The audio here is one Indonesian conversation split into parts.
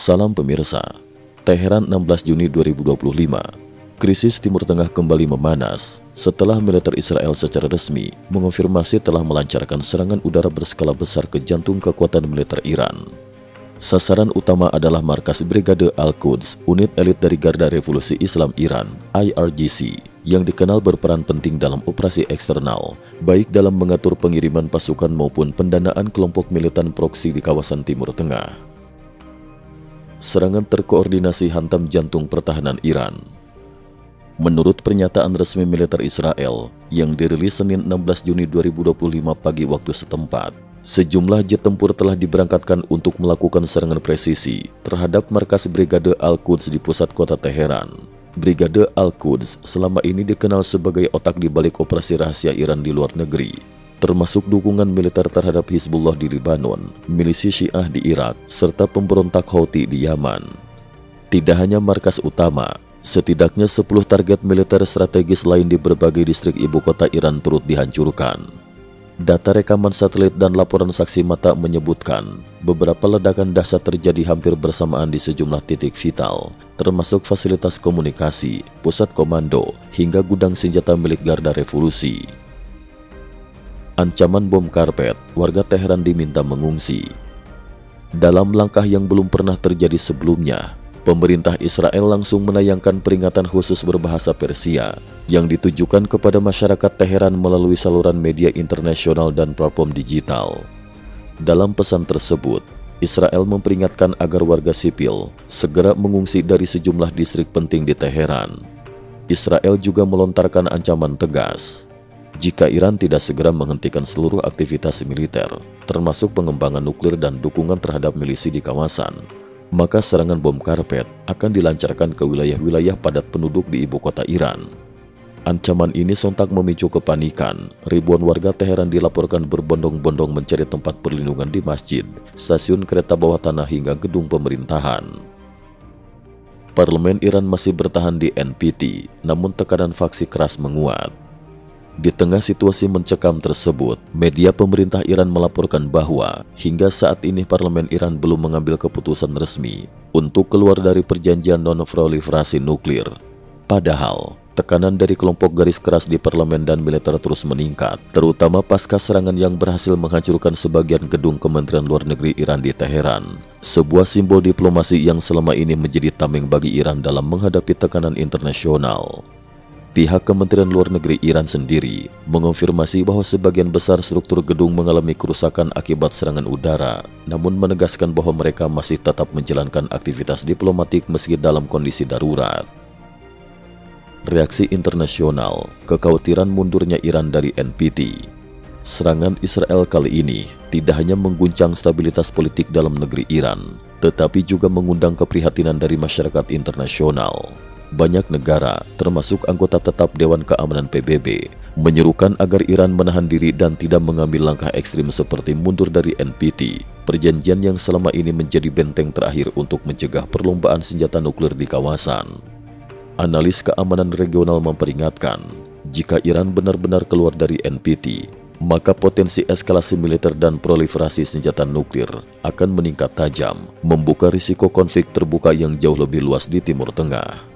Salam pemirsa, Teheran 16 Juni 2025. Krisis Timur Tengah kembali memanas setelah militer Israel secara resmi mengonfirmasi telah melancarkan serangan udara berskala besar ke jantung kekuatan militer Iran. Sasaran utama adalah markas Brigade Al-Quds, unit elit dari Garda Revolusi Islam Iran, IRGC, yang dikenal berperan penting dalam operasi eksternal, baik dalam mengatur pengiriman pasukan maupun pendanaan kelompok militan proksi di kawasan Timur Tengah. Serangan terkoordinasi hantam jantung pertahanan Iran. Menurut pernyataan resmi militer Israel yang dirilis Senin 16 Juni 2025 pagi waktu setempat, sejumlah jet tempur telah diberangkatkan untuk melakukan serangan presisi terhadap markas Brigade Al-Quds di pusat kota Teheran. Brigade Al-Quds selama ini dikenal sebagai otak di balik operasi rahasia Iran di luar negeri, termasuk dukungan militer terhadap Hizbullah di Lebanon, milisi Syiah di Irak, serta pemberontak Houthi di Yaman. Tidak hanya markas utama, setidaknya 10 target militer strategis lain di berbagai distrik ibu kota Iran turut dihancurkan. Data rekaman satelit dan laporan saksi mata menyebutkan beberapa ledakan dahsyat terjadi hampir bersamaan di sejumlah titik vital, termasuk fasilitas komunikasi, pusat komando, hingga gudang senjata milik Garda Revolusi. Ancaman bom karpet, warga Teheran diminta mengungsi. Dalam langkah yang belum pernah terjadi sebelumnya, pemerintah Israel langsung menayangkan peringatan khusus berbahasa Persia yang ditujukan kepada masyarakat Teheran melalui saluran media internasional dan platform digital. Dalam pesan tersebut, Israel memperingatkan agar warga sipil segera mengungsi dari sejumlah distrik penting di Teheran. Israel juga melontarkan ancaman tegas. Jika Iran tidak segera menghentikan seluruh aktivitas militer, termasuk pengembangan nuklir dan dukungan terhadap milisi di kawasan, maka serangan bom karpet akan dilancarkan ke wilayah-wilayah padat penduduk di ibu kota Iran. Ancaman ini sontak memicu kepanikan. Ribuan warga Teheran dilaporkan berbondong-bondong mencari tempat perlindungan di masjid, stasiun kereta bawah tanah hingga gedung pemerintahan. Parlemen Iran masih bertahan di NPT, namun tekanan faksi keras menguat. Di tengah situasi mencekam tersebut, media pemerintah Iran melaporkan bahwa hingga saat ini parlemen Iran belum mengambil keputusan resmi untuk keluar dari perjanjian non-proliferasi nuklir. Padahal, tekanan dari kelompok garis keras di parlemen dan militer terus meningkat, terutama pasca serangan yang berhasil menghancurkan sebagian gedung Kementerian Luar Negeri Iran di Teheran, sebuah simbol diplomasi yang selama ini menjadi tameng bagi Iran dalam menghadapi tekanan internasional. Pihak Kementerian Luar Negeri Iran sendiri mengonfirmasi bahwa sebagian besar struktur gedung mengalami kerusakan akibat serangan udara, namun menegaskan bahwa mereka masih tetap menjalankan aktivitas diplomatik meski dalam kondisi darurat. Reaksi internasional, kekhawatiran mundurnya Iran dari NPT. Serangan Israel kali ini tidak hanya mengguncang stabilitas politik dalam negeri Iran, tetapi juga mengundang keprihatinan dari masyarakat internasional. Banyak negara, termasuk anggota tetap Dewan Keamanan PBB, menyerukan agar Iran menahan diri dan tidak mengambil langkah ekstrim seperti mundur dari NPT, perjanjian yang selama ini menjadi benteng terakhir untuk mencegah perlombaan senjata nuklir di kawasan. Analis keamanan regional memperingatkan, jika Iran benar-benar keluar dari NPT, maka potensi eskalasi militer dan proliferasi senjata nuklir akan meningkat tajam, membuka risiko konflik terbuka yang jauh lebih luas di Timur Tengah.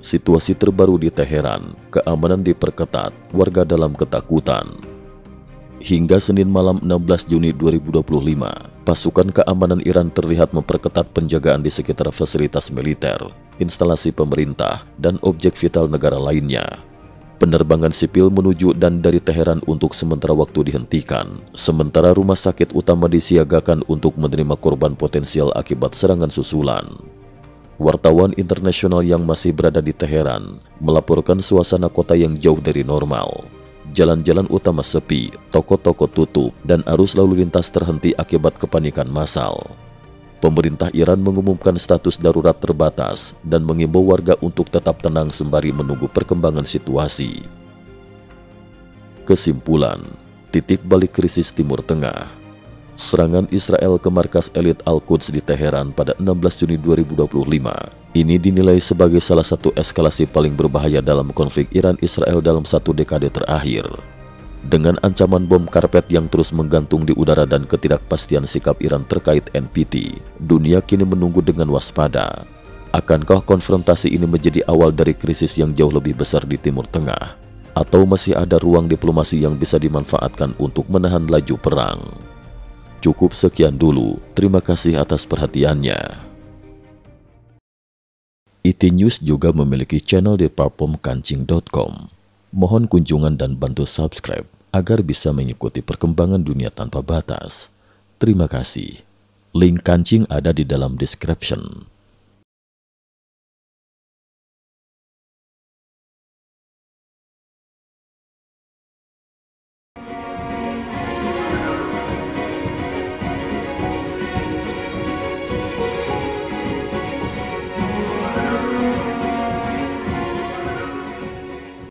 Situasi terbaru di Teheran, keamanan diperketat, warga dalam ketakutan. Hingga Senin malam 16 Juni 2025, pasukan keamanan Iran terlihat memperketat penjagaan di sekitar fasilitas militer, instalasi pemerintah, dan objek vital negara lainnya. Penerbangan sipil menuju dan dari Teheran untuk sementara waktu dihentikan, sementara rumah sakit utama disiagakan untuk menerima korban potensial akibat serangan susulan. Wartawan internasional yang masih berada di Teheran melaporkan suasana kota yang jauh dari normal. Jalan-jalan utama sepi, toko-toko tutup, dan arus lalu lintas terhenti akibat kepanikan massal. Pemerintah Iran mengumumkan status darurat terbatas dan mengimbau warga untuk tetap tenang sembari menunggu perkembangan situasi. Kesimpulan, titik balik krisis Timur Tengah. Serangan Israel ke markas elit Al-Quds di Teheran pada 16 Juni 2025 ini dinilai sebagai salah satu eskalasi paling berbahaya dalam konflik Iran-Israel dalam satu dekade terakhir. Dengan ancaman bom karpet yang terus menggantung di udara dan ketidakpastian sikap Iran terkait NPT, dunia kini menunggu dengan waspada. Akankah konfrontasi ini menjadi awal dari krisis yang jauh lebih besar di Timur Tengah? Atau masih ada ruang diplomasi yang bisa dimanfaatkan untuk menahan laju perang? Cukup sekian dulu, terima kasih atas perhatiannya. IT News juga memiliki channel di platform kancing.com. Mohon kunjungan dan bantu subscribe agar bisa mengikuti perkembangan dunia tanpa batas. Terima kasih. Link kancing ada di dalam description.